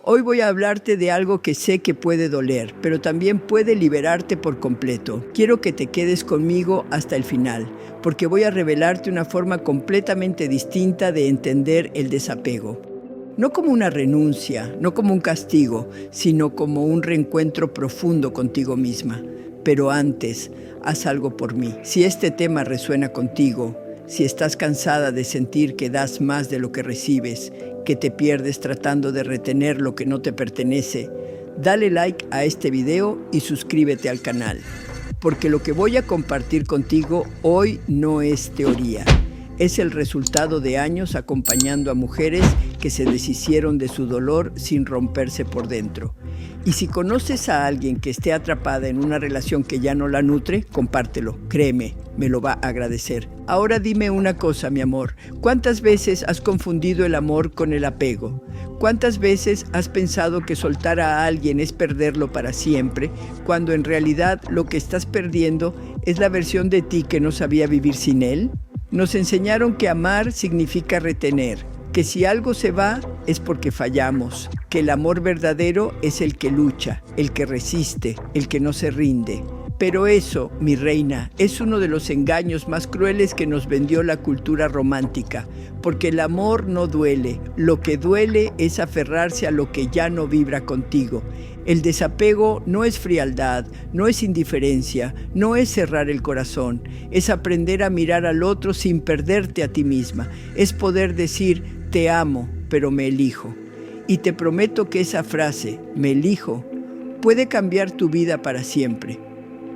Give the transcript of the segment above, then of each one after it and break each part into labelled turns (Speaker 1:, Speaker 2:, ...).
Speaker 1: Hoy voy a hablarte de algo que sé que puede doler, pero también puede liberarte por completo. Quiero que te quedes conmigo hasta el final, porque voy a revelarte una forma completamente distinta de entender el desapego. No como una renuncia, no como un castigo, sino como un reencuentro profundo contigo misma. Pero antes, haz algo por mí. Si este tema resuena contigo, si estás cansada de sentir que das más de lo que recibes, que te pierdes tratando de retener lo que no te pertenece, dale like a este video y suscríbete al canal, porque lo que voy a compartir contigo hoy no es teoría. Es el resultado de años acompañando a mujeres que se deshicieron de su dolor sin romperse por dentro. Y si conoces a alguien que esté atrapada en una relación que ya no la nutre, compártelo, créeme, me lo va a agradecer. Ahora dime una cosa, mi amor, ¿cuántas veces has confundido el amor con el apego? ¿Cuántas veces has pensado que soltar a alguien es perderlo para siempre, cuando en realidad lo que estás perdiendo es la versión de ti que no sabía vivir sin él? Nos enseñaron que amar significa retener, que si algo se va es porque fallamos, que el amor verdadero es el que lucha, el que resiste, el que no se rinde. Pero eso, mi reina, es uno de los engaños más crueles que nos vendió la cultura romántica, porque el amor no duele, lo que duele es aferrarse a lo que ya no vibra contigo. El desapego no es frialdad, no es indiferencia, no es cerrar el corazón, es aprender a mirar al otro sin perderte a ti misma, es poder decir, te amo, pero me elijo. Y te prometo que esa frase, me elijo, puede cambiar tu vida para siempre.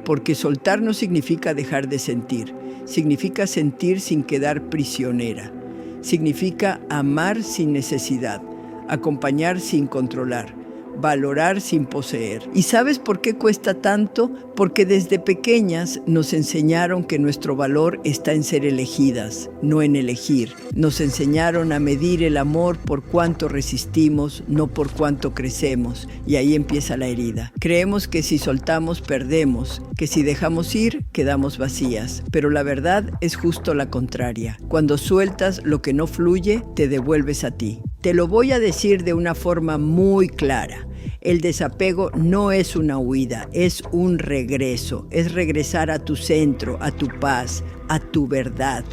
Speaker 1: Porque soltar no significa dejar de sentir, significa sentir sin quedar prisionera, significa amar sin necesidad, acompañar sin controlar, valorar sin poseer. ¿Y sabes por qué cuesta tanto? Porque desde pequeñas nos enseñaron que nuestro valor está en ser elegidas, no en elegir. Nos enseñaron a medir el amor por cuánto resistimos, no por cuánto crecemos. Y ahí empieza la herida. Creemos que si soltamos, perdemos, que si dejamos ir, quedamos vacías. Pero la verdad es justo la contraria. Cuando sueltas lo que no fluye, te devuelves a ti. Te lo voy a decir de una forma muy clara. El desapego no es una huida, es un regreso. Es regresar a tu centro, a tu paz, a tu verdad.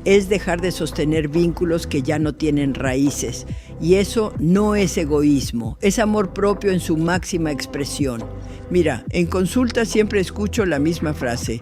Speaker 1: Es dejar de sostener vínculos que ya no tienen raíces. Y eso no es egoísmo, es amor propio en su máxima expresión. Mira, en consulta siempre escucho la misma frase.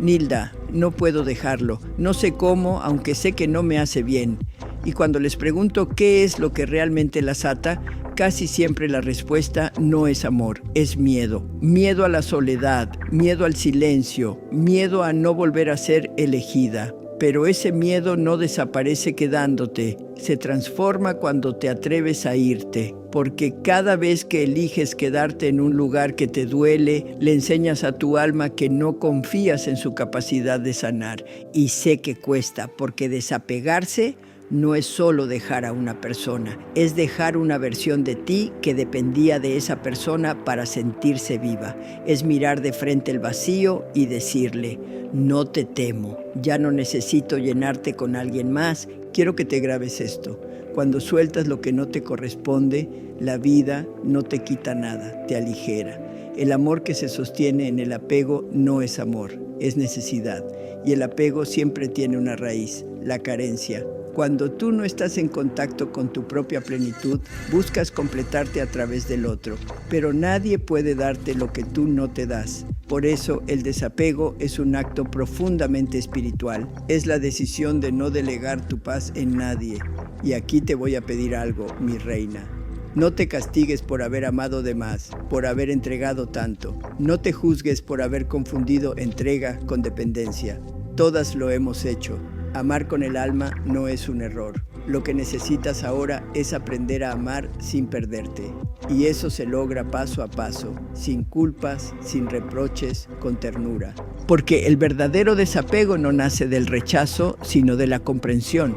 Speaker 1: Nilda, no puedo dejarlo, no sé cómo, aunque sé que no me hace bien. Y cuando les pregunto qué es lo que realmente las ata, casi siempre la respuesta no es amor, es miedo. Miedo a la soledad, miedo al silencio, miedo a no volver a ser elegida. Pero ese miedo no desaparece quedándote, se transforma cuando te atreves a irte. Porque cada vez que eliges quedarte en un lugar que te duele, le enseñas a tu alma que no confías en su capacidad de sanar. Y sé que cuesta, porque desapegarse no es solo dejar a una persona, es dejar una versión de ti que dependía de esa persona para sentirse viva. Es mirar de frente el vacío y decirle, no te temo, ya no necesito llenarte con alguien más. Quiero que te grabes esto. Cuando sueltas lo que no te corresponde, la vida no te quita nada, te aligera. El amor que se sostiene en el apego no es amor, es necesidad. Y el apego siempre tiene una raíz, la carencia. Cuando tú no estás en contacto con tu propia plenitud, buscas completarte a través del otro, pero nadie puede darte lo que tú no te das. Por eso el desapego es un acto profundamente espiritual. Es la decisión de no delegar tu paz en nadie. Y aquí te voy a pedir algo, mi reina. No te castigues por haber amado de más, por haber entregado tanto. No te juzgues por haber confundido entrega con dependencia. Todas lo hemos hecho. Amar con el alma no es un error. Lo que necesitas ahora es aprender a amar sin perderte. Y eso se logra paso a paso, sin culpas, sin reproches, con ternura. Porque el verdadero desapego no nace del rechazo, sino de la comprensión.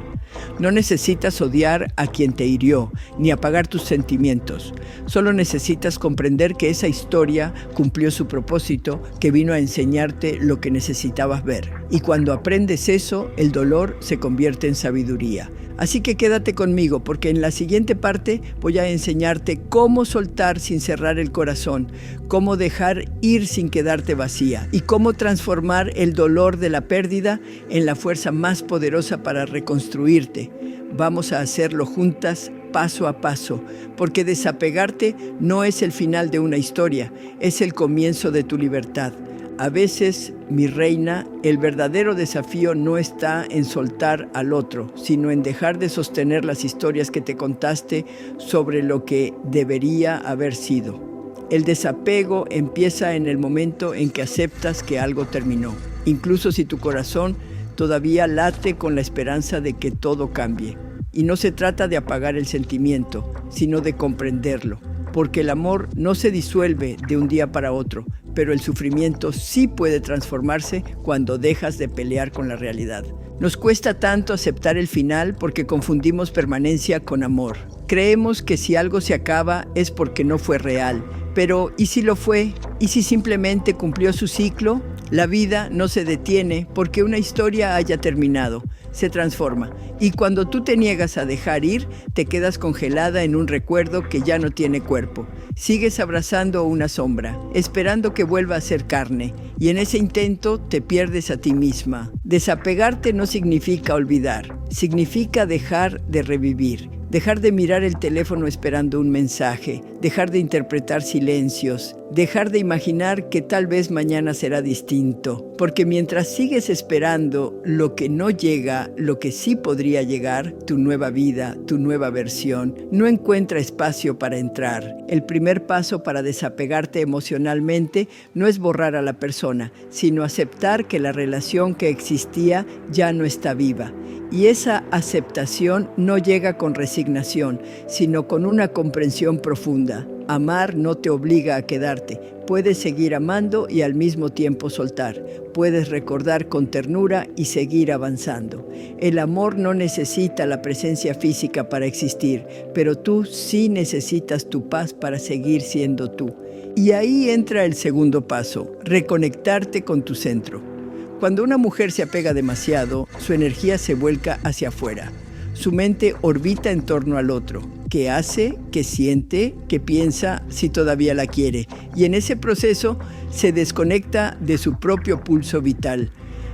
Speaker 1: No necesitas odiar a quien te hirió, ni apagar tus sentimientos. Solo necesitas comprender que esa historia cumplió su propósito, que vino a enseñarte lo que necesitabas ver. Y cuando aprendes eso, el dolor se convierte en sabiduría. Así que quédate conmigo, porque en la siguiente parte voy a enseñarte cómo soltar sin cerrar el corazón, cómo dejar ir sin quedarte vacía y cómo transformar el dolor de la pérdida en la fuerza más poderosa para reconstruirte. Vamos a hacerlo juntas, paso a paso, porque desapegarte no es el final de una historia, es el comienzo de tu libertad. A veces, mi reina, el verdadero desafío no está en soltar al otro, sino en dejar de sostener las historias que te contaste sobre lo que debería haber sido. El desapego empieza en el momento en que aceptas que algo terminó, incluso si tu corazón todavía late con la esperanza de que todo cambie. Y no se trata de apagar el sentimiento, sino de comprenderlo, porque el amor no se disuelve de un día para otro, pero el sufrimiento sí puede transformarse cuando dejas de pelear con la realidad. Nos cuesta tanto aceptar el final porque confundimos permanencia con amor. Creemos que si algo se acaba es porque no fue real, pero ¿y si lo fue? ¿Y si simplemente cumplió su ciclo? La vida no se detiene porque una historia haya terminado, se transforma. Y cuando tú te niegas a dejar ir, te quedas congelada en un recuerdo que ya no tiene cuerpo. Sigues abrazando una sombra, esperando que vuelva a ser carne, y en ese intento te pierdes a ti misma. Desapegarte no significa olvidar, significa dejar de revivir. Dejar de mirar el teléfono esperando un mensaje, dejar de interpretar silencios, dejar de imaginar que tal vez mañana será distinto. Porque mientras sigues esperando lo que no llega, lo que sí podría llegar, tu nueva vida, tu nueva versión, no encuentra espacio para entrar. El primer paso para desapegarte emocionalmente no es borrar a la persona, sino aceptar que la relación que existía ya no está viva. Y esa aceptación no llega con resignación, sino con una comprensión profunda. Amar no te obliga a quedarte. Puedes seguir amando y al mismo tiempo soltar. Puedes recordar con ternura y seguir avanzando. El amor no necesita la presencia física para existir, pero tú sí necesitas tu paz para seguir siendo tú. Y ahí entra el segundo paso, reconectarte con tu centro. Cuando una mujer se apega demasiado, su energía se vuelca hacia afuera. Su mente orbita en torno al otro. ¿Qué hace? ¿Qué siente? ¿Qué piensa? Si todavía la quiere. Y en ese proceso se desconecta de su propio pulso vital.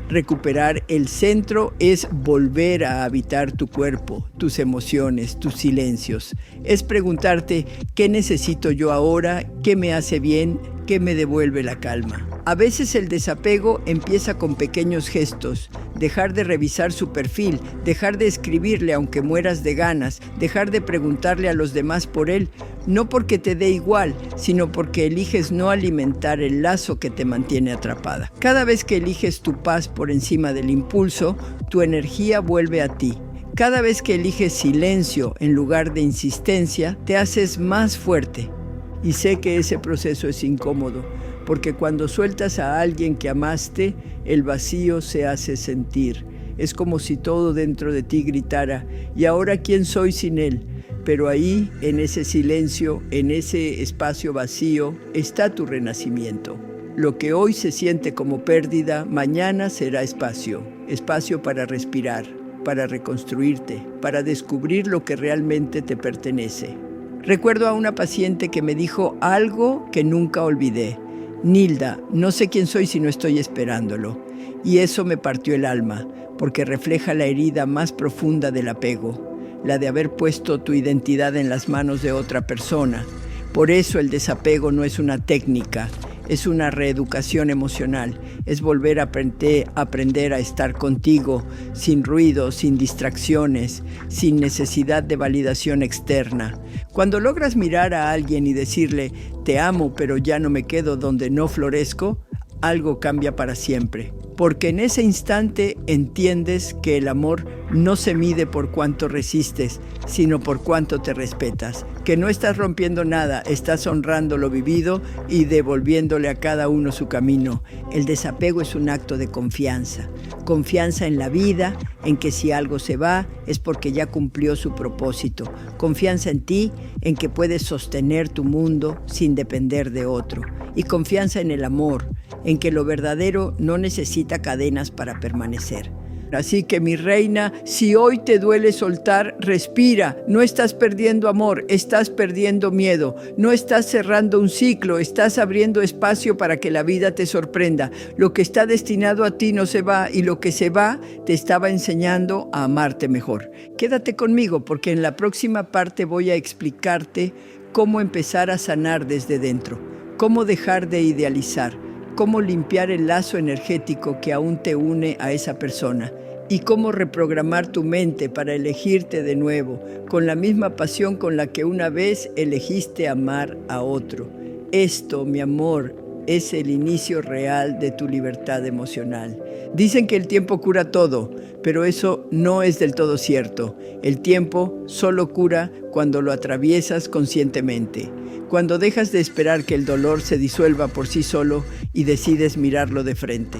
Speaker 1: Recuperar el centro es volver a habitar tu cuerpo, tus emociones, tus silencios. Es preguntarte, ¿qué necesito yo ahora? ¿Qué me hace bien? ¿Qué me devuelve la calma? A veces el desapego empieza con pequeños gestos, dejar de revisar su perfil, dejar de escribirle aunque mueras de ganas, dejar de preguntarle a los demás por él, no porque te dé igual, sino porque eliges no alimentar el lazo que te mantiene atrapada. Cada vez que eliges tu paz por encima del impulso, tu energía vuelve a ti. Cada vez que eliges silencio en lugar de insistencia, te haces más fuerte. Y sé que ese proceso es incómodo, porque cuando sueltas a alguien que amaste, el vacío se hace sentir. Es como si todo dentro de ti gritara, ¿y ahora quién soy sin él? Pero ahí, en ese silencio, en ese espacio vacío, está tu renacimiento. Lo que hoy se siente como pérdida, mañana será espacio. Espacio para respirar, para reconstruirte, para descubrir lo que realmente te pertenece. Recuerdo a una paciente que me dijo algo que nunca olvidé. Nilda, no sé quién soy si no estoy esperándolo. Y eso me partió el alma, porque refleja la herida más profunda del apego, la de haber puesto tu identidad en las manos de otra persona. Por eso el desapego no es una técnica, es una reeducación emocional, es volver a aprender a estar contigo, sin ruido, sin distracciones, sin necesidad de validación externa. Cuando logras mirar a alguien y decirle, te amo, pero ya no me quedo donde no florezco, algo cambia para siempre. Porque en ese instante entiendes que el amor no se mide por cuánto resistes, sino por cuánto te respetas. Que no estás rompiendo nada, estás honrando lo vivido y devolviéndole a cada uno su camino. El desapego es un acto de confianza. Confianza en la vida, en que si algo se va es porque ya cumplió su propósito. Confianza en ti, en que puedes sostener tu mundo sin depender de otro. Y confianza en el amor, en que lo verdadero no necesita cadenas para permanecer. Así que mi reina, si hoy te duele soltar, respira. No estás perdiendo amor, estás perdiendo miedo. No estás cerrando un ciclo, estás abriendo espacio para que la vida te sorprenda. Lo que está destinado a ti no se va, y lo que se va te estaba enseñando a amarte mejor. Quédate conmigo, porque en la próxima parte voy a explicarte cómo empezar a sanar desde dentro, cómo dejar de idealizar, cómo limpiar el lazo energético que aún te une a esa persona y cómo reprogramar tu mente para elegirte de nuevo, con la misma pasión con la que una vez elegiste amar a otro. Esto, mi amor, es el inicio real de tu libertad emocional. Dicen que el tiempo cura todo, pero eso no es del todo cierto. El tiempo solo cura cuando lo atraviesas conscientemente, cuando dejas de esperar que el dolor se disuelva por sí solo y decides mirarlo de frente.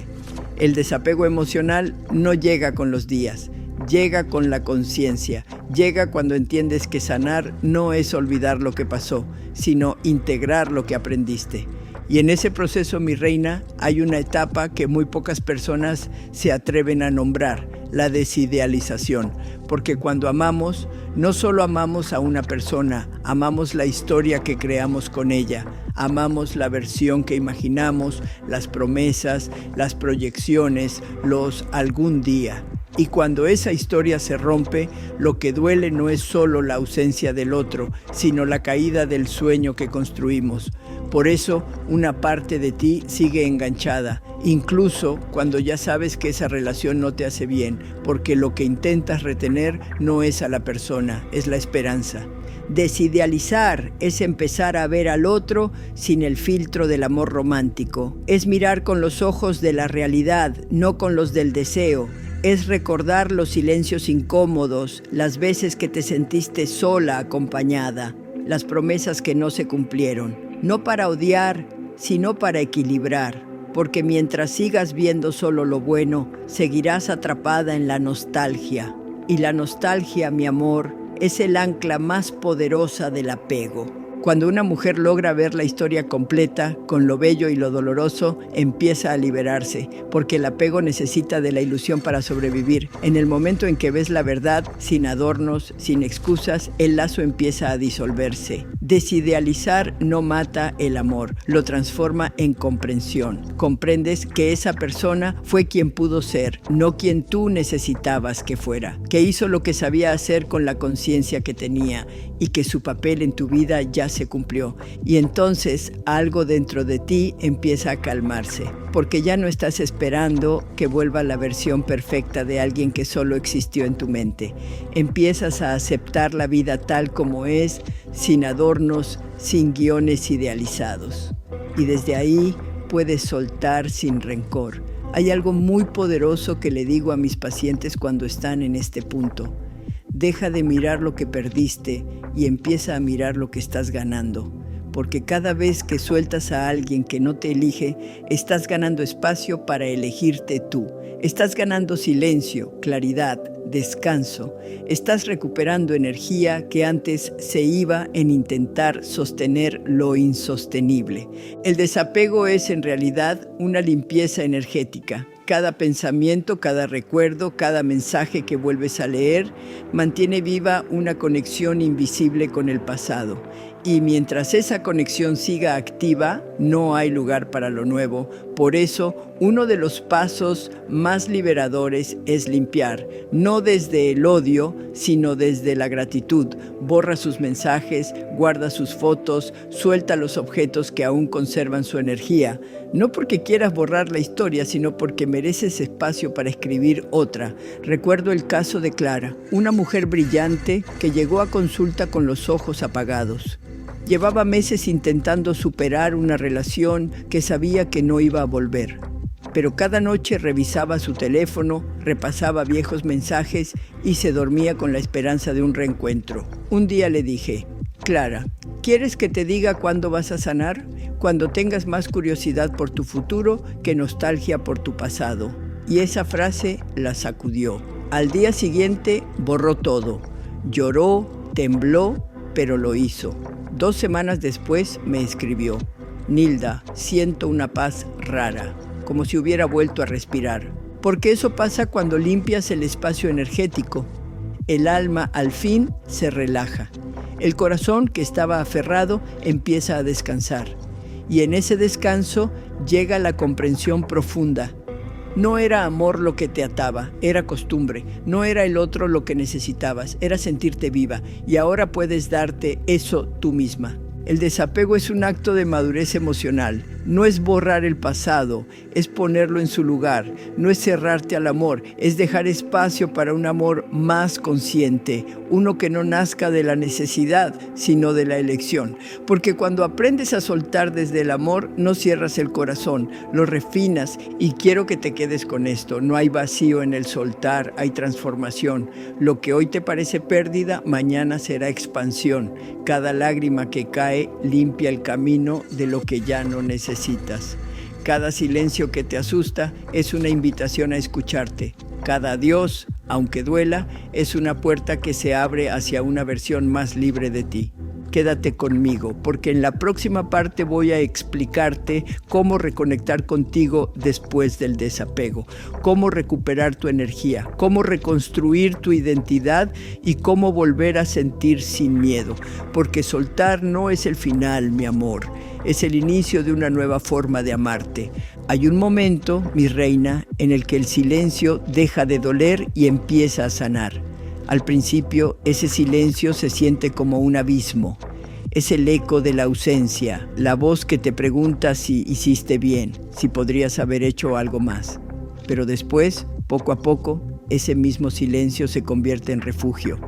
Speaker 1: El desapego emocional no llega con los días, llega con la conciencia, llega cuando entiendes que sanar no es olvidar lo que pasó, sino integrar lo que aprendiste. Y en ese proceso, mi reina, hay una etapa que muy pocas personas se atreven a nombrar, la desidealización. Porque cuando amamos, no solo amamos a una persona, amamos la historia que creamos con ella, amamos la versión que imaginamos, las promesas, las proyecciones, los algún día. Y cuando esa historia se rompe, lo que duele no es solo la ausencia del otro, sino la caída del sueño que construimos. Por eso, una parte de ti sigue enganchada, incluso cuando ya sabes que esa relación no te hace bien, porque lo que intentas retener no es a la persona, es la esperanza. Desidealizar es empezar a ver al otro sin el filtro del amor romántico. Es mirar con los ojos de la realidad, no con los del deseo. Es recordar los silencios incómodos, las veces que te sentiste sola acompañada, las promesas que no se cumplieron. No para odiar, sino para equilibrar, porque mientras sigas viendo solo lo bueno, seguirás atrapada en la nostalgia. Y la nostalgia, mi amor, es el ancla más poderosa del apego. Cuando una mujer logra ver la historia completa, con lo bello y lo doloroso, empieza a liberarse, porque el apego necesita de la ilusión para sobrevivir. En el momento en que ves la verdad, sin adornos, sin excusas, el lazo empieza a disolverse. Desidealizar no mata el amor, lo transforma en comprensión. Comprendes que esa persona fue quien pudo ser, no quien tú necesitabas que fuera, que hizo lo que sabía hacer con la conciencia que tenía y que su papel en tu vida ya se cumplió. Y entonces algo dentro de ti empieza a calmarse, porque ya no estás esperando que vuelva la versión perfecta de alguien que solo existió en tu mente. Empiezas a aceptar la vida tal como es, sin adornos, sin guiones idealizados. Y desde ahí puedes soltar sin rencor. Hay algo muy poderoso que le digo a mis pacientes cuando están en este punto. Deja de mirar lo que perdiste y empieza a mirar lo que estás ganando. Porque cada vez que sueltas a alguien que no te elige, estás ganando espacio para elegirte tú. Estás ganando silencio, claridad, descanso. Estás recuperando energía que antes se iba en intentar sostener lo insostenible. El desapego es en realidad una limpieza energética. Cada pensamiento, cada recuerdo, cada mensaje que vuelves a leer mantiene viva una conexión invisible con el pasado. Y mientras esa conexión siga activa, no hay lugar para lo nuevo. Por eso, uno de los pasos más liberadores es limpiar, no desde el odio, sino desde la gratitud. Borra sus mensajes, guarda sus fotos, suelta los objetos que aún conservan su energía. No porque quieras borrar la historia, sino porque mereces espacio para escribir otra. Recuerdo el caso de Clara, una mujer brillante que llegó a consulta con los ojos apagados. Llevaba meses intentando superar una relación que sabía que no iba a volver. Pero cada noche revisaba su teléfono, repasaba viejos mensajes y se dormía con la esperanza de un reencuentro. Un día le dije: Clara, ¿quieres que te diga cuándo vas a sanar? Cuando tengas más curiosidad por tu futuro que nostalgia por tu pasado. Y esa frase la sacudió. Al día siguiente borró todo. Lloró, tembló, pero lo hizo. 2 semanas después me escribió: Nilda, siento una paz rara, como si hubiera vuelto a respirar. porque eso pasa cuando limpias el espacio energético. El alma al fin se relaja. El corazón que estaba aferrado empieza a descansar. Y en ese descanso llega la comprensión profunda. No era amor lo que te ataba, era costumbre. No era el otro lo que necesitabas, era sentirte viva. Y ahora puedes darte eso tú misma. El desapego es un acto de madurez emocional. No es borrar el pasado, es ponerlo en su lugar. No es cerrarte al amor, es dejar espacio para un amor más consciente. Uno que no nazca de la necesidad, sino de la elección. Porque cuando aprendes a soltar desde el amor, no cierras el corazón, lo refinas. Y quiero que te quedes con esto. No hay vacío en el soltar, hay transformación. Lo que hoy te parece pérdida, mañana será expansión. Cada lágrima que cae limpia el camino de lo que ya no necesitas. Cada silencio que te asusta es una invitación a escucharte. Cada adiós, aunque duela, es una puerta que se abre hacia una versión más libre de ti. Quédate conmigo, porque en la próxima parte voy a explicarte cómo reconectar contigo después del desapego, cómo recuperar tu energía, cómo reconstruir tu identidad y cómo volver a sentir sin miedo. Porque soltar no es el final, mi amor, es el inicio de una nueva forma de amarte. Hay un momento, mi reina, en el que el silencio deja de doler y empieza a sanar. Al principio, ese silencio se siente como un abismo. Es el eco de la ausencia, la voz que te pregunta si hiciste bien, si podrías haber hecho algo más. Pero después, poco a poco, ese mismo silencio se convierte en refugio.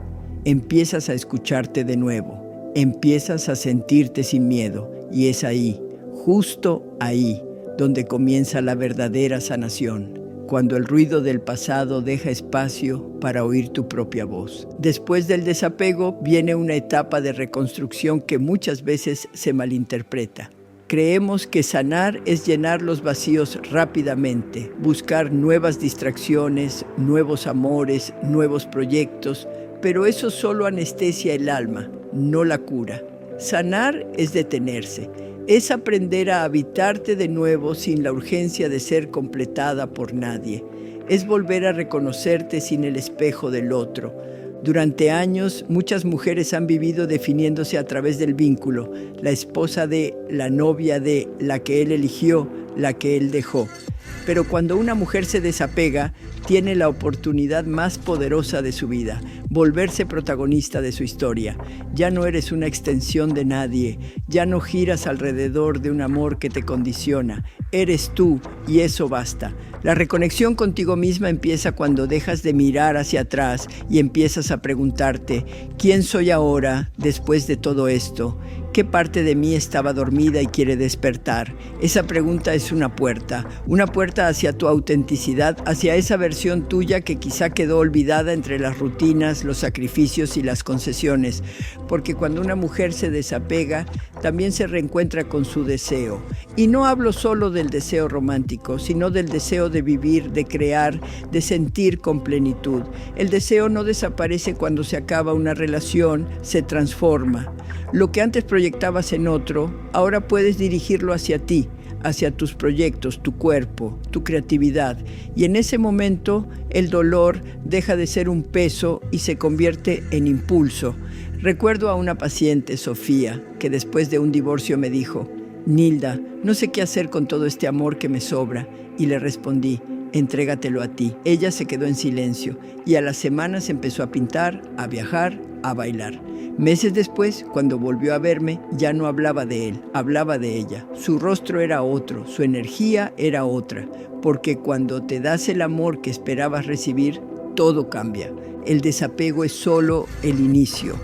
Speaker 1: Empiezas a escucharte de nuevo, empiezas a sentirte sin miedo, y es ahí, justo ahí, donde comienza la verdadera sanación. Cuando el ruido del pasado deja espacio para oír tu propia voz. Después del desapego viene una etapa de reconstrucción que muchas veces se malinterpreta. Creemos que sanar es llenar los vacíos rápidamente, buscar nuevas distracciones, nuevos amores, nuevos proyectos, pero eso solo anestesia el alma, no la cura. Sanar es detenerse. Es aprender a habitarte de nuevo sin la urgencia de ser completada por nadie. Es volver a reconocerte sin el espejo del otro. Durante años, muchas mujeres han vivido definiéndose a través del vínculo, la esposa de, la novia de, la que él eligió, la que él dejó. Pero cuando una mujer se desapega, tiene la oportunidad más poderosa de su vida, volverse protagonista de su historia. Ya no eres una extensión de nadie, ya no giras alrededor de un amor que te condiciona. Eres tú y eso basta. La reconexión contigo misma empieza cuando dejas de mirar hacia atrás y empiezas a preguntarte, ¿quién soy ahora después de todo esto? ¿Qué parte de mí estaba dormida y quiere despertar? Esa pregunta es una puerta hacia tu autenticidad, hacia esa versión tuya que quizá quedó olvidada entre las rutinas, los sacrificios y las concesiones. Porque cuando una mujer se desapega, también se reencuentra con su deseo. Y no hablo solo del deseo romántico, sino del deseo de vivir, de crear, de sentir con plenitud. El deseo no desaparece cuando se acaba una relación, se transforma. Lo que antes proyectabas en otro, ahora puedes dirigirlo hacia ti, hacia tus proyectos, tu cuerpo, tu creatividad. Y en ese momento el dolor deja de ser un peso y se convierte en impulso. Recuerdo a una paciente, Sofía, que después de un divorcio me dijo, Nilda, no sé qué hacer con todo este amor que me sobra. Y le respondí, entrégatelo a ti. Ella se quedó en silencio y a las semanas empezó a pintar, a viajar, a bailar. Meses después, cuando volvió a verme, ya no hablaba de él, hablaba de ella. Su rostro era otro, su energía era otra, porque cuando te das el amor que esperabas recibir, todo cambia. El desapego es solo el inicio.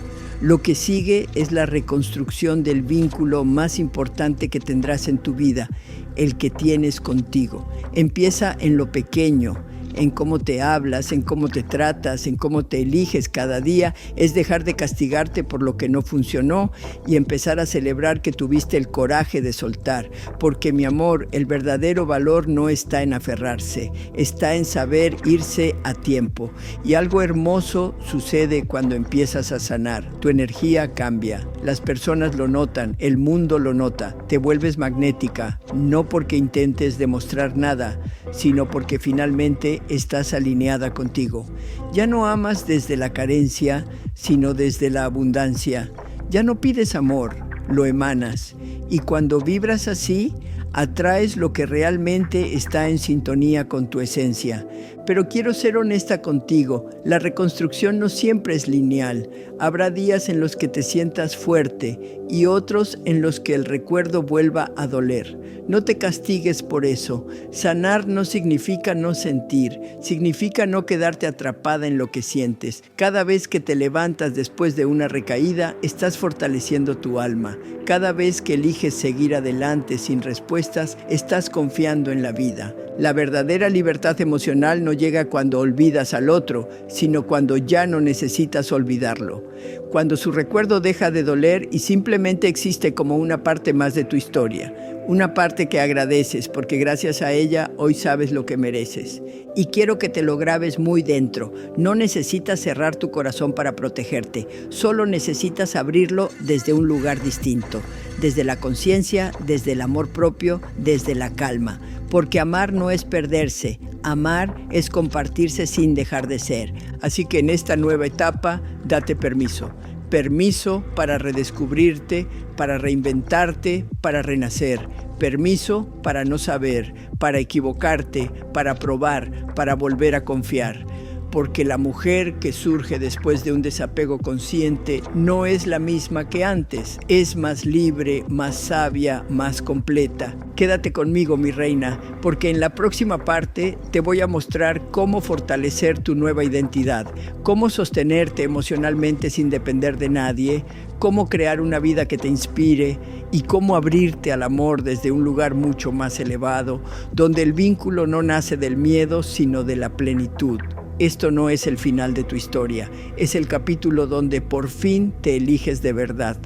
Speaker 1: Lo que sigue es la reconstrucción del vínculo más importante que tendrás en tu vida, el que tienes contigo. Empieza en lo pequeño, en cómo te hablas, en cómo te tratas, en cómo te eliges cada día, es dejar de castigarte por lo que no funcionó y empezar a celebrar que tuviste el coraje de soltar. Porque, mi amor, el verdadero valor no está en aferrarse, está en saber irse a tiempo. Y algo hermoso sucede cuando empiezas a sanar. Tu energía cambia, las personas lo notan, el mundo lo nota, te vuelves magnética, no porque intentes demostrar nada, sino porque finalmente estás alineada contigo. Ya no amas desde la carencia, sino desde la abundancia. Ya no pides amor, lo emanas. Y cuando vibras así, atraes lo que realmente está en sintonía con tu esencia. Pero quiero ser honesta contigo, la reconstrucción no siempre es lineal. Habrá días en los que te sientas fuerte y otros en los que el recuerdo vuelva a doler. No te castigues por eso. Sanar no significa no sentir, significa no quedarte atrapada en lo que sientes. Cada vez que te levantas después de una recaída, estás fortaleciendo tu alma. Cada vez que eliges seguir adelante sin respuestas, estás confiando en la vida. La verdadera libertad emocional no llega cuando olvidas al otro, sino cuando ya no necesitas olvidarlo. Cuando su recuerdo deja de doler y simplemente existe como una parte más de tu historia. Una parte que agradeces porque gracias a ella hoy sabes lo que mereces. Y quiero que te lo grabes muy dentro. No necesitas cerrar tu corazón para protegerte. Solo necesitas abrirlo desde un lugar distinto. Desde la conciencia, desde el amor propio, desde la calma. Porque amar no es perderse. Amar es compartirse sin dejar de ser. Así que en esta nueva etapa, date permiso. Permiso para redescubrirte, para reinventarte, para renacer. Permiso para no saber, para equivocarte, para probar, para volver a confiar. Porque la mujer que surge después de un desapego consciente no es la misma que antes. Es más libre, más sabia, más completa. Quédate conmigo, mi reina, porque en la próxima parte te voy a mostrar cómo fortalecer tu nueva identidad, cómo sostenerte emocionalmente sin depender de nadie, cómo crear una vida que te inspire y cómo abrirte al amor desde un lugar mucho más elevado, donde el vínculo no nace del miedo, sino de la plenitud. Esto no es el final de tu historia, es el capítulo donde por fin te eliges de verdad.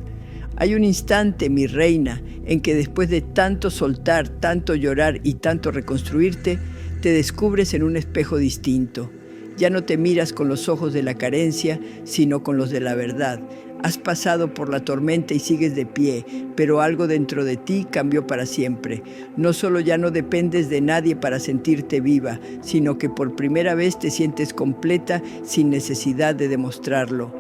Speaker 1: Hay un instante, mi reina, en que después de tanto soltar, tanto llorar y tanto reconstruirte, te descubres en un espejo distinto. Ya no te miras con los ojos de la carencia, sino con los de la verdad. Has pasado por la tormenta y sigues de pie, pero algo dentro de ti cambió para siempre. No solo ya no dependes de nadie para sentirte viva, sino que por primera vez te sientes completa sin necesidad de demostrarlo.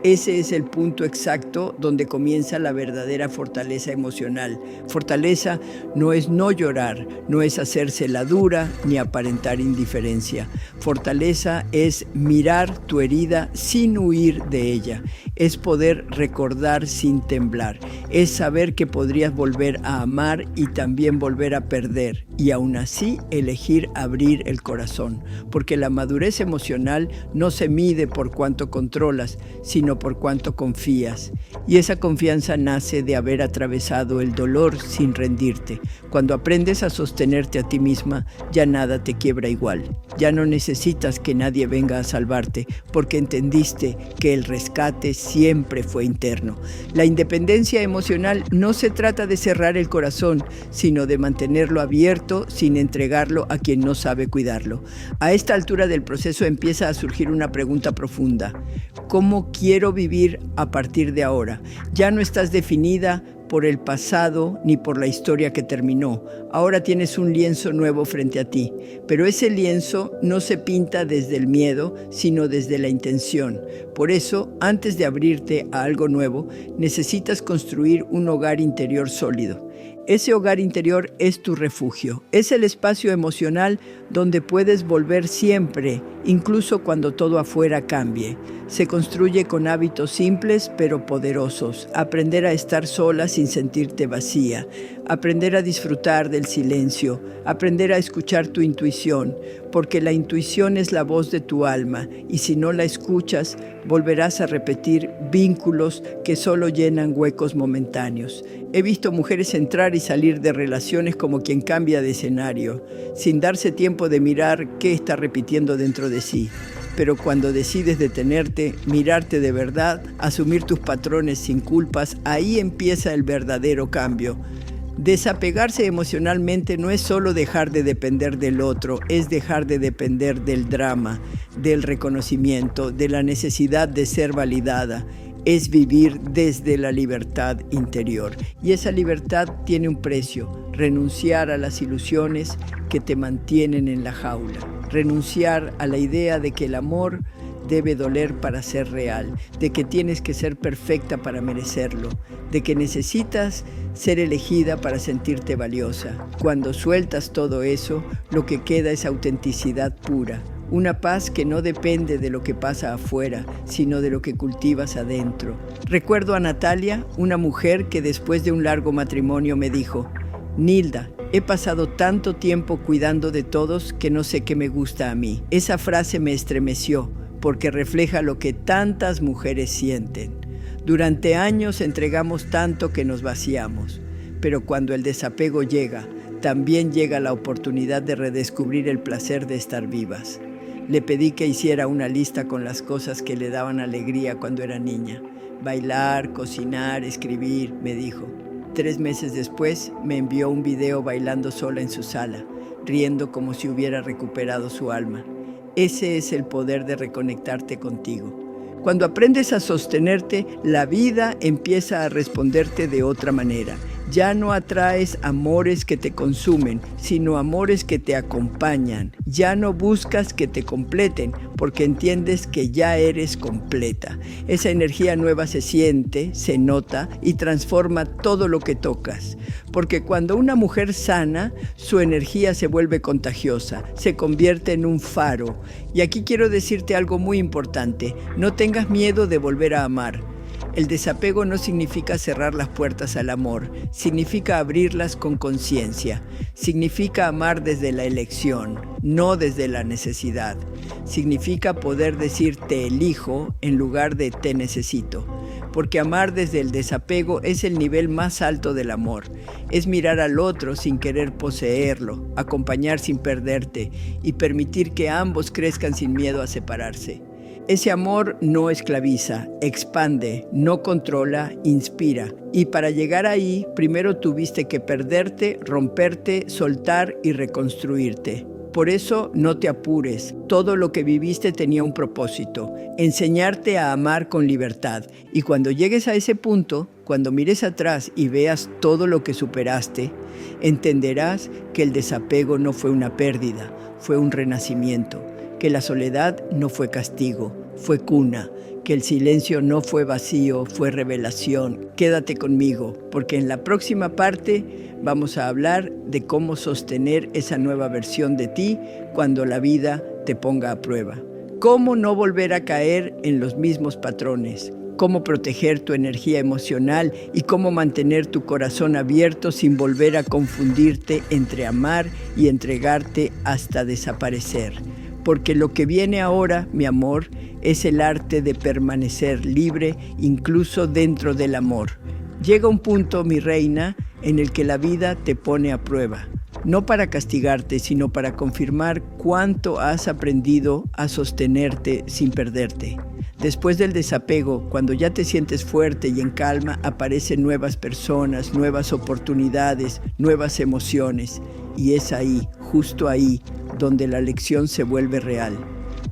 Speaker 1: Ese es el punto exacto donde comienza la verdadera fortaleza emocional. Fortaleza no es no llorar, no es hacerse la dura ni aparentar indiferencia. Fortaleza es mirar tu herida sin huir de ella. Es poder recordar sin temblar. Es saber que podrías volver a amar y también volver a perder. Y aún así elegir abrir el corazón. Porque la madurez emocional no se mide por cuánto controlas, sino por cuánto confías. Y esa confianza nace de haber atravesado el dolor sin rendirte. Cuando aprendes a sostenerte a ti misma, ya nada te quiebra igual. Ya no necesitas que nadie venga a salvarte, porque entendiste que el rescate siempre fue interno. La independencia emocional no se trata de cerrar el corazón, sino de mantenerlo abierto sin entregarlo a quien no sabe cuidarlo. A esta altura del proceso empieza a surgir una pregunta profunda. ¿Cómo quiero vivir a partir de ahora? Ya no estás definida por el pasado ni por la historia que terminó. Ahora tienes un lienzo nuevo frente a ti, pero ese lienzo no se pinta desde el miedo, sino desde la intención. Por eso, antes de abrirte a algo nuevo, necesitas construir un hogar interior sólido. Ese hogar interior es tu refugio, es el espacio emocional donde puedes volver siempre, incluso cuando todo afuera cambie. Se construye con hábitos simples pero poderosos. Aprender a estar sola sin sentirte vacía. Aprender a disfrutar del silencio. Aprender a escuchar tu intuición, porque la intuición es la voz de tu alma y si no la escuchas, volverás a repetir vínculos que solo llenan huecos momentáneos. He visto mujeres entrar entrar y salir de relaciones como quien cambia de escenario, sin darse tiempo de mirar qué está repitiendo dentro de sí. Pero cuando decides detenerte, mirarte de verdad, asumir tus patrones sin culpas, ahí empieza el verdadero cambio. Desapegarse emocionalmente no es solo dejar de depender del otro, es dejar de depender del drama, del reconocimiento, de la necesidad de ser validada. Es vivir desde la libertad interior. Y esa libertad tiene un precio: renunciar a las ilusiones que te mantienen en la jaula, renunciar a la idea de que el amor debe doler para ser real, de que tienes que ser perfecta para merecerlo, de que necesitas ser elegida para sentirte valiosa. Cuando sueltas todo eso, lo que queda es autenticidad pura. Una paz que no depende de lo que pasa afuera, sino de lo que cultivas adentro. Recuerdo a Natalia, una mujer que después de un largo matrimonio me dijo: Nilda, he pasado tanto tiempo cuidando de todos que no sé qué me gusta a mí. Esa frase me estremeció porque refleja lo que tantas mujeres sienten. Durante años entregamos tanto que nos vaciamos, pero cuando el desapego llega, también llega la oportunidad de redescubrir el placer de estar vivas. Le pedí que hiciera una lista con las cosas que le daban alegría cuando era niña. Bailar, cocinar, escribir, me dijo. 3 meses después me envió un video bailando sola en su sala, riendo como si hubiera recuperado su alma. Ese es el poder de reconectarte contigo. Cuando aprendes a sostenerte, la vida empieza a responderte de otra manera. Ya no atraes amores que te consumen, sino amores que te acompañan. Ya no buscas que te completen, porque entiendes que ya eres completa. Esa energía nueva se siente, se nota y transforma todo lo que tocas. Porque cuando una mujer sana, su energía se vuelve contagiosa, se convierte en un faro. Y aquí quiero decirte algo muy importante: no tengas miedo de volver a amar. El desapego no significa cerrar las puertas al amor, significa abrirlas con conciencia. Significa amar desde la elección, no desde la necesidad. Significa poder decir te elijo en lugar de te necesito. Porque amar desde el desapego es el nivel más alto del amor. Es mirar al otro sin querer poseerlo, acompañar sin perderte y permitir que ambos crezcan sin miedo a separarse. Ese amor no esclaviza, expande, no controla, inspira. Y para llegar ahí, primero tuviste que perderte, romperte, soltar y reconstruirte. Por eso no te apures. Todo lo que viviste tenía un propósito: enseñarte a amar con libertad. Y cuando llegues a ese punto, cuando mires atrás y veas todo lo que superaste, entenderás que el desapego no fue una pérdida, fue un renacimiento. Que la soledad no fue castigo, fue cuna. Que el silencio no fue vacío, fue revelación. Quédate conmigo, porque en la próxima parte vamos a hablar de cómo sostener esa nueva versión de ti cuando la vida te ponga a prueba. Cómo no volver a caer en los mismos patrones. Cómo proteger tu energía emocional y cómo mantener tu corazón abierto sin volver a confundirte entre amar y entregarte hasta desaparecer. Porque lo que viene ahora, mi amor, es el arte de permanecer libre incluso dentro del amor. Llega un punto, mi reina, en el que la vida te pone a prueba. No para castigarte, sino para confirmar cuánto has aprendido a sostenerte sin perderte. Después del desapego, cuando ya te sientes fuerte y en calma, aparecen nuevas personas, nuevas oportunidades, nuevas emociones. Y es ahí, justo ahí, donde la lección se vuelve real.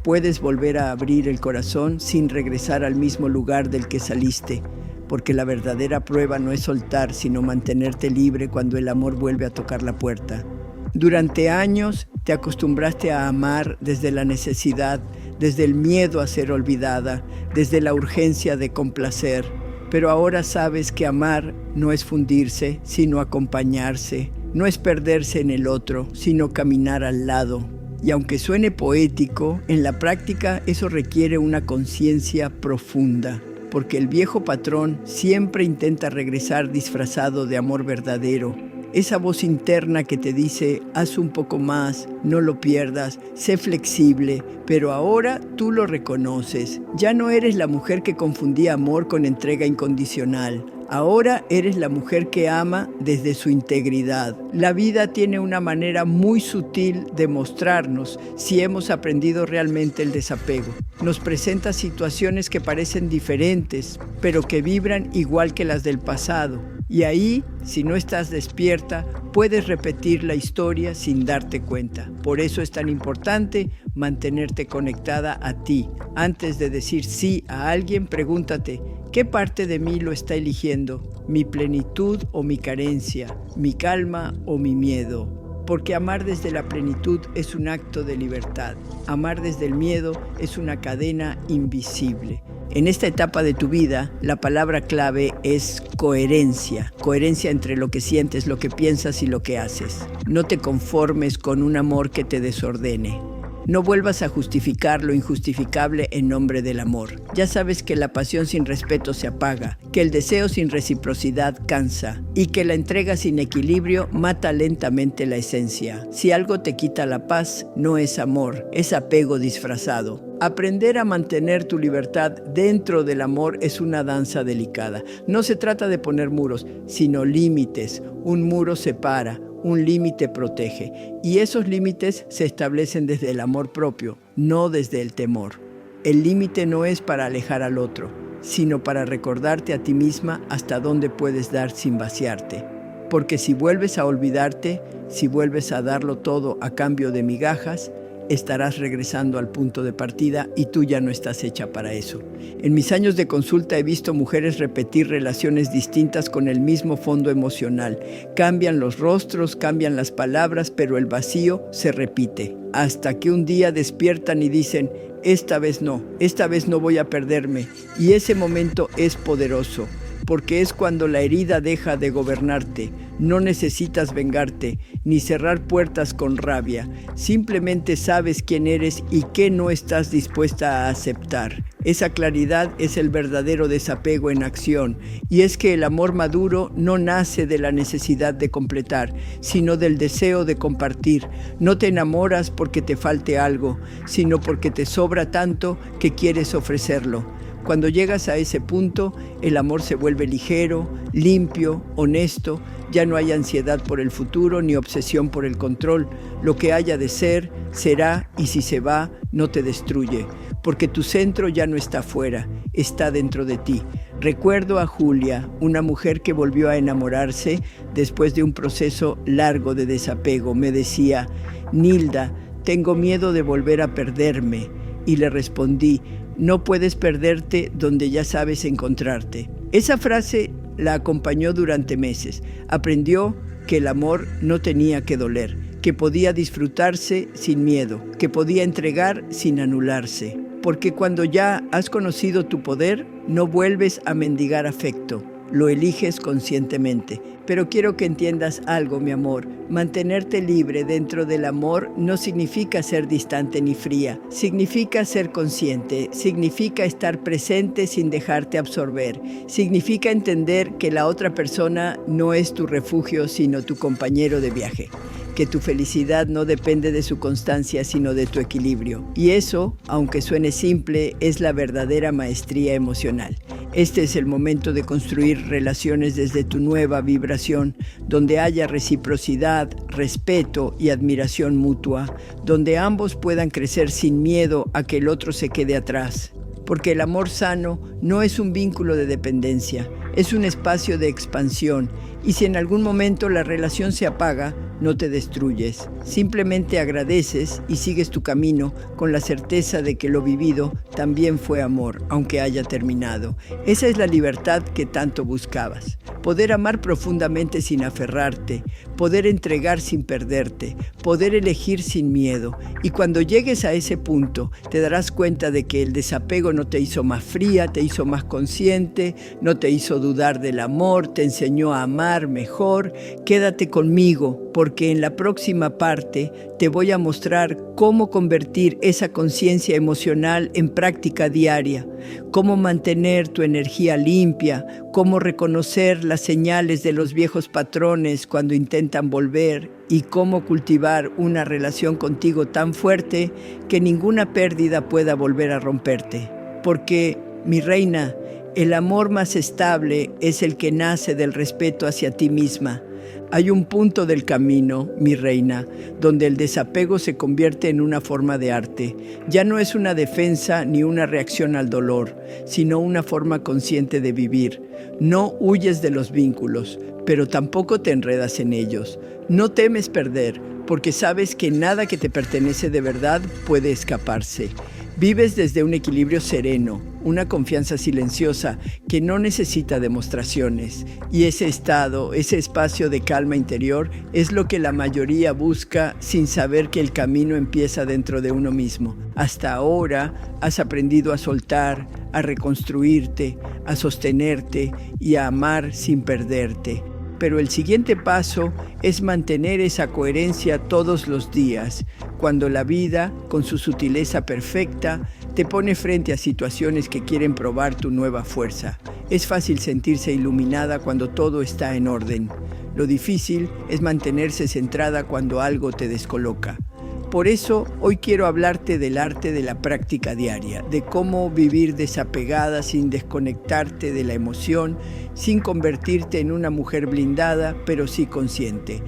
Speaker 1: Puedes volver a abrir el corazón sin regresar al mismo lugar del que saliste, porque la verdadera prueba no es soltar, sino mantenerte libre cuando el amor vuelve a tocar la puerta. Durante años te acostumbraste a amar desde la necesidad, desde el miedo a ser olvidada, desde la urgencia de complacer, pero ahora sabes que amar no es fundirse, sino acompañarse. No es perderse en el otro, sino caminar al lado. Y aunque suene poético, en la práctica eso requiere una conciencia profunda, porque el viejo patrón siempre intenta regresar disfrazado de amor verdadero. Esa voz interna que te dice, haz un poco más, no lo pierdas, sé flexible, pero ahora tú lo reconoces. Ya no eres la mujer que confundía amor con entrega incondicional. Ahora eres la mujer que ama desde su integridad. La vida tiene una manera muy sutil de mostrarnos si hemos aprendido realmente el desapego. Nos presenta situaciones que parecen diferentes, pero que vibran igual que las del pasado. Y ahí, si no estás despierta, puedes repetir la historia sin darte cuenta. Por eso es tan importante mantenerte conectada a ti. Antes de decir sí a alguien, pregúntate, ¿qué parte de mí lo está eligiendo? ¿Mi plenitud o mi carencia? ¿Mi calma o mi miedo? Porque amar desde la plenitud es un acto de libertad. Amar desde el miedo es una cadena invisible. En esta etapa de tu vida, la palabra clave es coherencia. Coherencia entre lo que sientes, lo que piensas y lo que haces. No te conformes con un amor que te desordene. No vuelvas a justificar lo injustificable en nombre del amor. Ya sabes que la pasión sin respeto se apaga, que el deseo sin reciprocidad cansa y que la entrega sin equilibrio mata lentamente la esencia. Si algo te quita la paz, no es amor, es apego disfrazado. Aprender a mantener tu libertad dentro del amor es una danza delicada. No se trata de poner muros, sino límites. Un muro separa. Un límite protege, y esos límites se establecen desde el amor propio, no desde el temor. El límite no es para alejar al otro, sino para recordarte a ti misma hasta dónde puedes dar sin vaciarte. Porque si vuelves a olvidarte, si vuelves a darlo todo a cambio de migajas, estarás regresando al punto de partida y tú ya no estás hecha para eso. En mis años de consulta he visto mujeres repetir relaciones distintas con el mismo fondo emocional. Cambian los rostros, cambian las palabras, pero el vacío se repite. Hasta que un día despiertan y dicen, esta vez no voy a perderme. Y ese momento es poderoso, porque es cuando la herida deja de gobernarte. No necesitas vengarte, ni cerrar puertas con rabia. Simplemente sabes quién eres y qué no estás dispuesta a aceptar. Esa claridad es el verdadero desapego en acción. Y es que el amor maduro no nace de la necesidad de completar, sino del deseo de compartir. No te enamoras porque te falte algo, sino porque te sobra tanto que quieres ofrecerlo. Cuando llegas a ese punto, el amor se vuelve ligero, limpio, honesto. Ya no hay ansiedad por el futuro ni obsesión por el control. Lo que haya de ser, será, y si se va, no te destruye. Porque tu centro ya no está afuera, está dentro de ti. Recuerdo a Julia, una mujer que volvió a enamorarse después de un proceso largo de desapego. Me decía, Nilda, tengo miedo de volver a perderme. Y le respondí, no puedes perderte donde ya sabes encontrarte. Esa frase la acompañó durante meses. Aprendió que el amor no tenía que doler, que podía disfrutarse sin miedo, que podía entregar sin anularse. Porque cuando ya has conocido tu poder, no vuelves a mendigar afecto. Lo eliges conscientemente. Pero quiero que entiendas algo, mi amor. Mantenerte libre dentro del amor no significa ser distante ni fría. Significa ser consciente. Significa estar presente sin dejarte absorber. Significa entender que la otra persona no es tu refugio, sino tu compañero de viaje. Que tu felicidad no depende de su constancia, sino de tu equilibrio. Y eso, aunque suene simple, es la verdadera maestría emocional. Este es el momento de construir relaciones desde tu nueva vibración, donde haya reciprocidad, respeto y admiración mutua, donde ambos puedan crecer sin miedo a que el otro se quede atrás. Porque el amor sano no es un vínculo de dependencia, es un espacio de expansión. Y si en algún momento la relación se apaga, no te destruyes. Simplemente agradeces y sigues tu camino con la certeza de que lo vivido también fue amor, aunque haya terminado. Esa es la libertad que tanto buscabas. Poder amar profundamente sin aferrarte, poder entregar sin perderte, poder elegir sin miedo. Y cuando llegues a ese punto, te darás cuenta de que el desapego no te hizo más fría, te hizo más consciente, no te hizo dudar del amor, te enseñó a amar mejor. Quédate conmigo, porque en la próxima parte te voy a mostrar cómo convertir esa conciencia emocional en práctica diaria, cómo mantener tu energía limpia, cómo reconocer las señales de los viejos patrones cuando intentan volver y cómo cultivar una relación contigo tan fuerte que ninguna pérdida pueda volver a romperte. Porque, mi reina, El amor más estable es el que nace del respeto hacia ti misma. Hay un punto del camino, mi reina, donde el desapego se convierte en una forma de arte. Ya no es una defensa ni una reacción al dolor, sino una forma consciente de vivir. No huyes de los vínculos, pero tampoco te enredas en ellos. No temes perder, porque sabes que nada que te pertenece de verdad puede escaparse. Vives desde un equilibrio sereno, una confianza silenciosa que no necesita demostraciones. Y ese estado, ese espacio de calma interior, es lo que la mayoría busca sin saber que el camino empieza dentro de uno mismo. Hasta ahora has aprendido a soltar, a reconstruirte, a sostenerte y a amar sin perderte. Pero el siguiente paso es mantener esa coherencia todos los días, cuando la vida, con su sutileza perfecta, te pone frente a situaciones que quieren probar tu nueva fuerza. Es fácil sentirse iluminada cuando todo está en orden. Lo difícil es mantenerse centrada cuando algo te descoloca. Por eso, hoy quiero hablarte del arte de la práctica diaria, de cómo vivir desapegada sin desconectarte de la emoción, sin convertirte en una mujer blindada, pero sí consciente.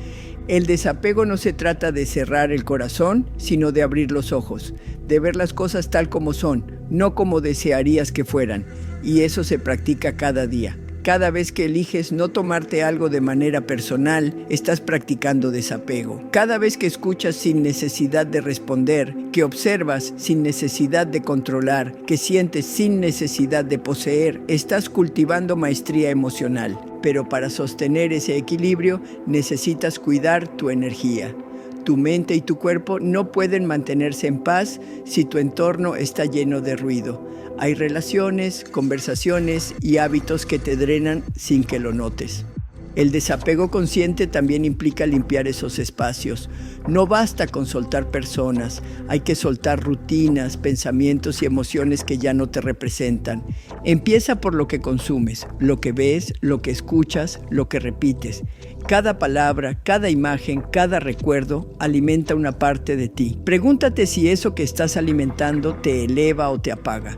Speaker 1: El desapego no se trata de cerrar el corazón, sino de abrir los ojos, de ver las cosas tal como son, no como desearías que fueran. Y eso se practica cada día. Cada vez que eliges no tomarte algo de manera personal, estás practicando desapego. Cada vez que escuchas sin necesidad de responder, que observas sin necesidad de controlar, que sientes sin necesidad de poseer, estás cultivando maestría emocional. Pero para sostener ese equilibrio, necesitas cuidar tu energía. Tu mente y tu cuerpo no pueden mantenerse en paz si tu entorno está lleno de ruido. Hay relaciones, conversaciones y hábitos que te drenan sin que lo notes. El desapego consciente también implica limpiar esos espacios. No basta con soltar personas, hay que soltar rutinas, pensamientos y emociones que ya no te representan. Empieza por lo que consumes, lo que ves, lo que escuchas, lo que repites. Cada palabra, cada imagen, cada recuerdo alimenta una parte de ti. Pregúntate si eso que estás alimentando te eleva o te apaga.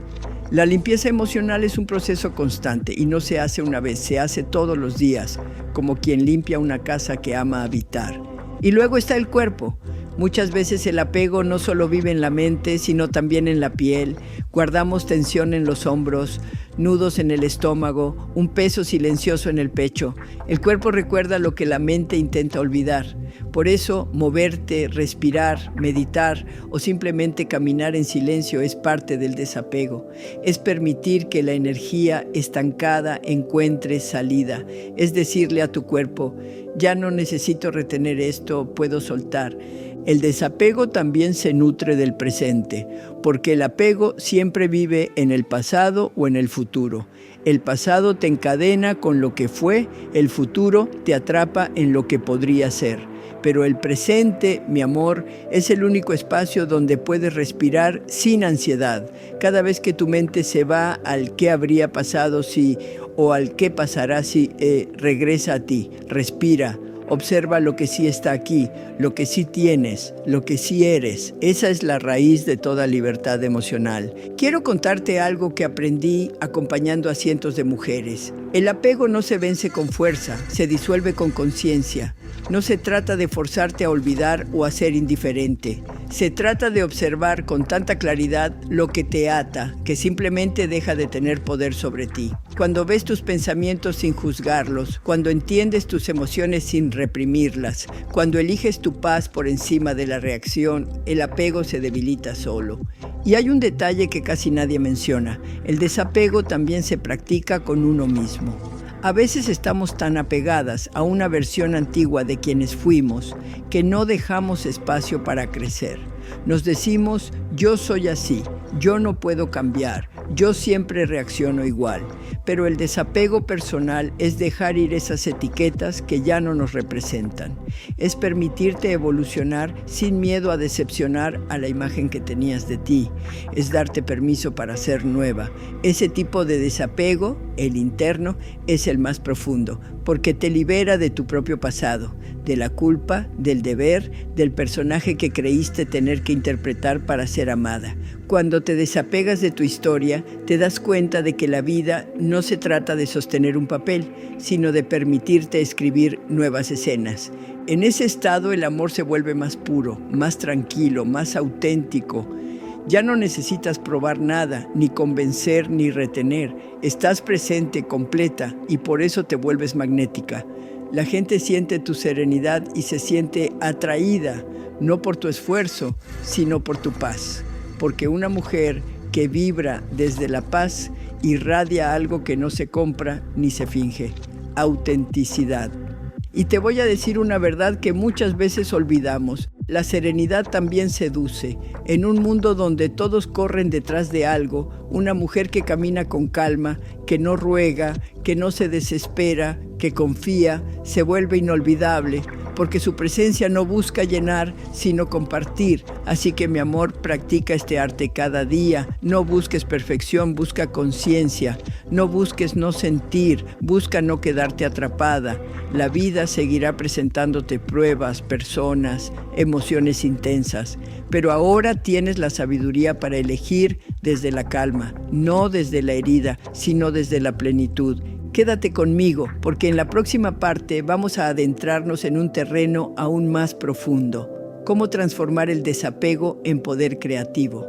Speaker 1: La limpieza emocional es un proceso constante y no se hace una vez, se hace todos los días, como quien limpia una casa que ama habitar. Y luego está el cuerpo. Muchas veces el apego no solo vive en la mente, sino también en la piel. Guardamos tensión en los hombros, nudos en el estómago, un peso silencioso en el pecho. El cuerpo recuerda lo que la mente intenta olvidar. Por eso, moverte, respirar, meditar o simplemente caminar en silencio es parte del desapego. Es permitir que la energía estancada encuentre salida. Es decirle a tu cuerpo, ya no necesito retener esto, puedo soltar. El desapego también se nutre del presente, porque el apego siempre vive en el pasado o en el futuro. El pasado te encadena con lo que fue, el futuro te atrapa en lo que podría ser. Pero el presente, mi amor, es el único espacio donde puedes respirar sin ansiedad. Cada vez que tu mente se va al qué habría pasado si o al qué pasará si, regresa a ti, respira. Observa lo que sí está aquí, lo que sí tienes, lo que sí eres. Esa es la raíz de toda libertad emocional. Quiero contarte algo que aprendí acompañando a cientos de mujeres. El apego no se vence con fuerza, se disuelve con conciencia. No se trata de forzarte a olvidar o a ser indiferente. Se trata de observar con tanta claridad lo que te ata, que simplemente deja de tener poder sobre ti. Cuando ves tus pensamientos sin juzgarlos, cuando entiendes tus emociones sin reprimirlas, cuando eliges tu paz por encima de la reacción, el apego se debilita solo. Y hay un detalle que casi nadie menciona. El desapego también se practica con uno mismo. A veces estamos tan apegadas a una versión antigua de quienes fuimos que no dejamos espacio para crecer. Nos decimos, yo soy así, yo no puedo cambiar, yo siempre reacciono igual. Pero el desapego personal es dejar ir esas etiquetas que ya no nos representan. Es permitirte evolucionar sin miedo a decepcionar a la imagen que tenías de ti. Es darte permiso para ser nueva. Ese tipo de desapego, el interno, es el más profundo, porque te libera de tu propio pasado, de la culpa, del deber, del personaje que creíste tener que interpretar para ser amada. Cuando te desapegas de tu historia, te das cuenta de que la vida no se trata de sostener un papel, sino de permitirte escribir nuevas escenas. En ese estado el amor se vuelve más puro, más tranquilo, más auténtico. Ya no necesitas probar nada, ni convencer, ni retener. Estás presente, completa, y por eso te vuelves magnética. La gente siente tu serenidad y se siente atraída, no por tu esfuerzo, sino por tu paz. Porque una mujer que vibra desde la paz irradia algo que no se compra ni se finge: autenticidad. Y te voy a decir una verdad que muchas veces olvidamos. La serenidad también seduce. En un mundo donde todos corren detrás de algo, una mujer que camina con calma, que no ruega, que no se desespera, que confía, se vuelve inolvidable, porque su presencia no busca llenar, sino compartir. Así que, mi amor, practica este arte cada día. No busques perfección, busca conciencia. No busques no sentir, busca no quedarte atrapada. La vida seguirá presentándote pruebas, personas, emociones intensas. Pero ahora tienes la sabiduría para elegir desde la calma, no desde la herida, sino desde la plenitud. Quédate conmigo, porque en la próxima parte vamos a adentrarnos en un terreno aún más profundo. Cómo transformar el desapego en poder creativo.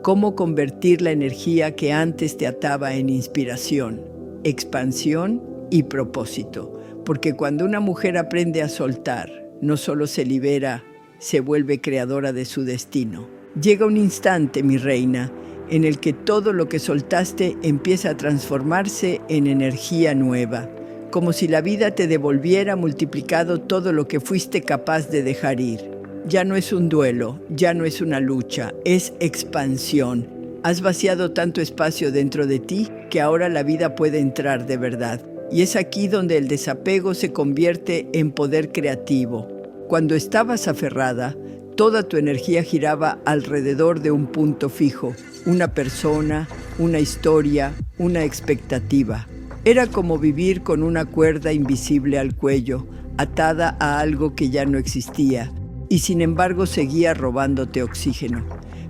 Speaker 1: Cómo convertir la energía que antes te ataba en inspiración, expansión y propósito. Porque cuando una mujer aprende a soltar, no solo se libera, se vuelve creadora de su destino. Llega un instante, mi reina, en el que todo lo que soltaste empieza a transformarse en energía nueva, como si la vida te devolviera multiplicado todo lo que fuiste capaz de dejar ir. Ya no es un duelo, ya no es una lucha, es expansión. Has vaciado tanto espacio dentro de ti que ahora la vida puede entrar de verdad. Y es aquí donde el desapego se convierte en poder creativo. Cuando estabas aferrada, toda tu energía giraba alrededor de un punto fijo, una persona, una historia, una expectativa. Era como vivir con una cuerda invisible al cuello, atada a algo que ya no existía, y sin embargo seguía robándote oxígeno.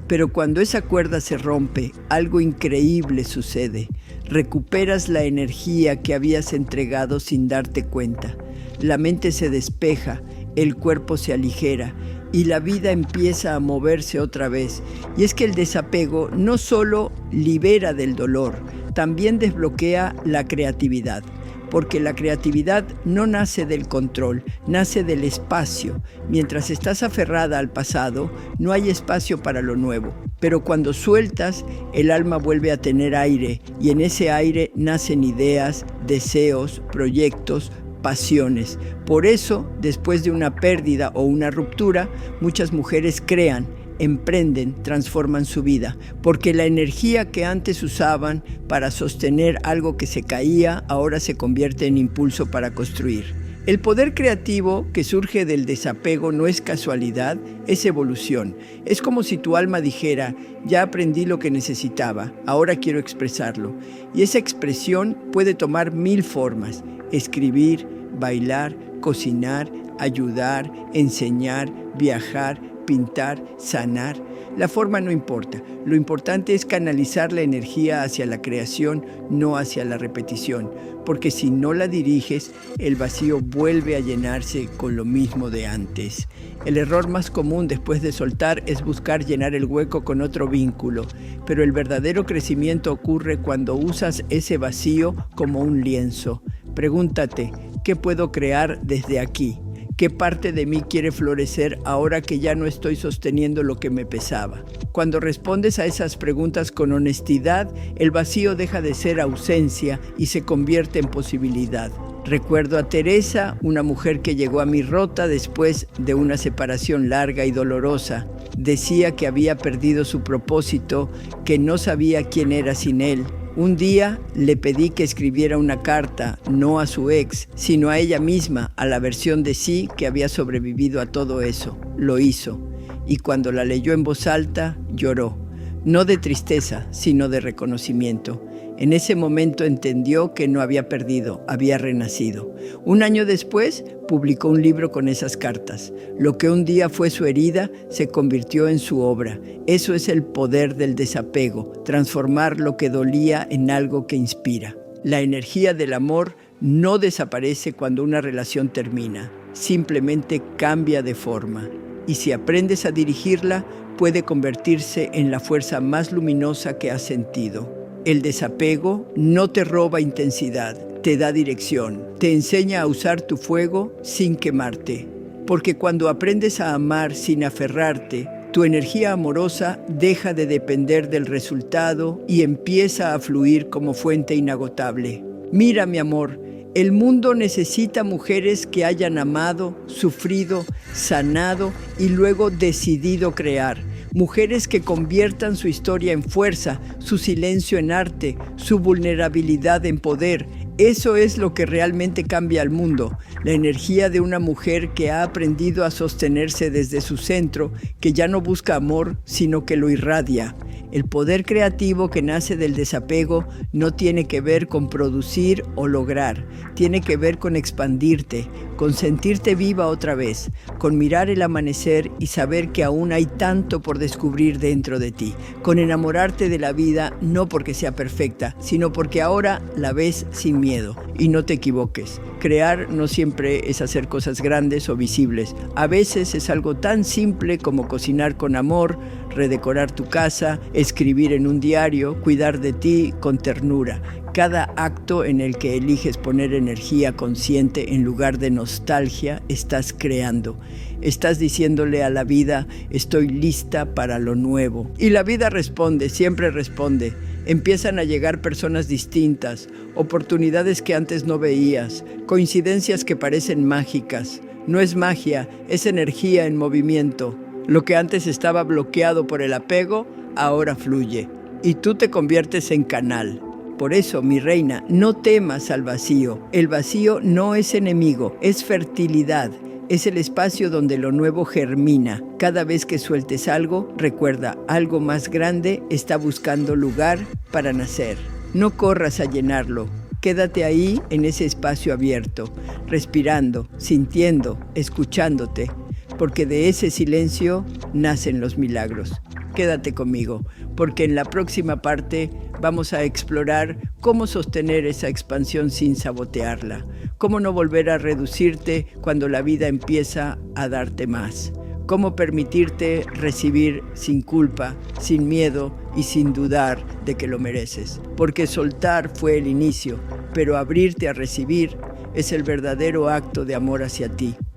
Speaker 1: Pero cuando esa cuerda se rompe, algo increíble sucede. Recuperas la energía que habías entregado sin darte cuenta. La mente se despeja, el cuerpo se aligera y la vida empieza a moverse otra vez. Y es que el desapego no solo libera del dolor, también desbloquea la creatividad. Porque la creatividad no nace del control, nace del espacio. Mientras estás aferrada al pasado, no hay espacio para lo nuevo. Pero cuando sueltas, el alma vuelve a tener aire, y en ese aire nacen ideas, deseos, proyectos, pasiones. Por eso, después de una pérdida o una ruptura, muchas mujeres crean, emprenden, transforman su vida, porque la energía que antes usaban para sostener algo que se caía, ahora se convierte en impulso para construir. El poder creativo que surge del desapego no es casualidad, es evolución. Es como si tu alma dijera: ya aprendí lo que necesitaba, ahora quiero expresarlo. Y esa expresión puede tomar 1000 formas: escribir, bailar, cocinar, ayudar, enseñar, viajar, pintar, sanar. La forma no importa. Lo importante es canalizar la energía hacia la creación, no hacia la repetición. Porque si no la diriges, el vacío vuelve a llenarse con lo mismo de antes. El error más común después de soltar es buscar llenar el hueco con otro vínculo. Pero el verdadero crecimiento ocurre cuando usas ese vacío como un lienzo. Pregúntate: ¿qué puedo crear desde aquí? ¿Qué parte de mí quiere florecer ahora que ya no estoy sosteniendo lo que me pesaba? Cuando respondes a esas preguntas con honestidad, el vacío deja de ser ausencia y se convierte en posibilidad. Recuerdo a Teresa, una mujer que llegó a mí rota después de una separación larga y dolorosa. Decía que había perdido su propósito, que no sabía quién era sin él. Un día le pedí que escribiera una carta, no a su ex, sino a ella misma, a la versión de sí que había sobrevivido a todo eso. Lo hizo, y cuando la leyó en voz alta, lloró. No de tristeza, sino de reconocimiento. En ese momento entendió que no había perdido, había renacido. Un año después, publicó un libro con esas cartas. Lo que un día fue su herida, se convirtió en su obra. Eso es el poder del desapego, transformar lo que dolía en algo que inspira. La energía del amor no desaparece cuando una relación termina, simplemente cambia de forma. Y si aprendes a dirigirla, puede convertirse en la fuerza más luminosa que has sentido. El desapego no te roba intensidad, te da dirección, te enseña a usar tu fuego sin quemarte. Porque cuando aprendes a amar sin aferrarte, tu energía amorosa deja de depender del resultado y empieza a fluir como fuente inagotable. Mira, mi amor, el mundo necesita mujeres que hayan amado, sufrido, sanado y luego decidido crear. Mujeres que conviertan su historia en fuerza, su silencio en arte, su vulnerabilidad en poder. Eso es lo que realmente cambia al mundo. La energía de una mujer que ha aprendido a sostenerse desde su centro, que ya no busca amor, sino que lo irradia. El poder creativo que nace del desapego no tiene que ver con producir o lograr, tiene que ver con expandirte, con sentirte viva otra vez, con mirar el amanecer y saber que aún hay tanto por descubrir dentro de ti, con enamorarte de la vida no porque sea perfecta, sino porque ahora la ves sin miedo. Y no te equivoques, crear no siempre es hacer cosas grandes o visibles, a veces es algo tan simple como cocinar con amor, redecorar tu casa, escribir en un diario, cuidar de ti con ternura. Cada acto en el que eliges poner energía consciente en lugar de nostalgia, estás creando. Estás diciéndole a la vida, estoy lista para lo nuevo. Y la vida responde, siempre responde. Empiezan a llegar personas distintas, oportunidades que antes no veías, coincidencias que parecen mágicas. No es magia, es energía en movimiento. Lo que antes estaba bloqueado por el apego, ahora fluye. Y tú te conviertes en canal. Por eso, mi reina, no temas al vacío. El vacío no es enemigo, es fertilidad. Es el espacio donde lo nuevo germina. Cada vez que sueltes algo, recuerda, algo más grande está buscando lugar para nacer. No corras a llenarlo. Quédate ahí en ese espacio abierto, respirando, sintiendo, escuchándote. Porque de ese silencio nacen los milagros. Quédate conmigo, porque en la próxima parte vamos a explorar cómo sostener esa expansión sin sabotearla, cómo no volver a reducirte cuando la vida empieza a darte más, cómo permitirte recibir sin culpa, sin miedo y sin dudar de que lo mereces. Porque soltar fue el inicio, pero abrirte a recibir es el verdadero acto de amor hacia ti.